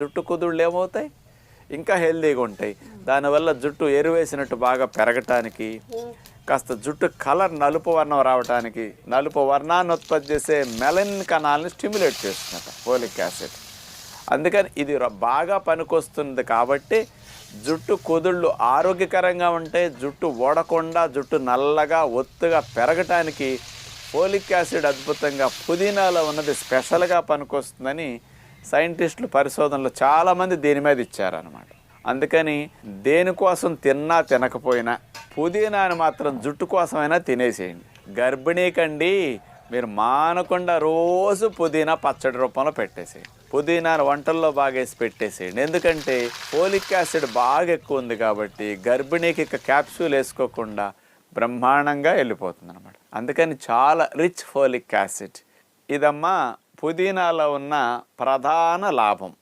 జుట్టు కుదుళ్ళు ఏమవుతాయి, ఇంకా హెల్దీగా ఉంటాయి. దానివల్ల జుట్టు ఎరువేసినట్టు బాగా పెరగటానికి, కాస్త జుట్టు కలర్ నలుపు వర్ణం రావడానికి, నలుపు వర్ణాన్ని ఉత్పత్తి చేసే మెలనిన్ కణాలని స్టిమ్యులేట్ చేస్తుందట ఫోలిక్ యాసిడ్. అందుకని ఇది బాగా పనికొస్తుంది. కాబట్టి జుట్టు కుదుళ్ళు ఆరోగ్యకరంగా ఉంటే, జుట్టు ఓడకుండా, జుట్టు నల్లగా ఒత్తుగా పెరగటానికి ఫోలిక్ యాసిడ్ అద్భుతంగా పుదీనాలో ఉన్నది స్పెషల్గా పనికొస్తుందని సైంటిస్టులు పరిశోధనలు చాలామంది దీని మీద ఇచ్చారనమాట. అందుకని దేనికోసం తిన్నా తినకపోయినా పుదీనాని మాత్రం జుట్టు కోసమైనా తినేసేయండి. గర్భిణీకండి మీరు మానకుండా రోజు పుదీనా పచ్చడి రూపంలో పెట్టేసేయండి. పుదీనాను వంటల్లో బాగా వేసి పెట్టేసేయండి. ఎందుకంటే ఫోలిక్ యాసిడ్ బాగా ఎక్కువ ఉంది కాబట్టి గర్భిణీకి ఇక క్యాప్సూల్ వేసుకోకుండా బ్రహ్మాండంగా వెళ్ళిపోతుంది అనమాట. అందుకని చాలా రిచ్ ఫోలిక్ యాసిడ్. ఇదమ్మా పుదీనాలో ఉన్న ప్రధాన లాభం.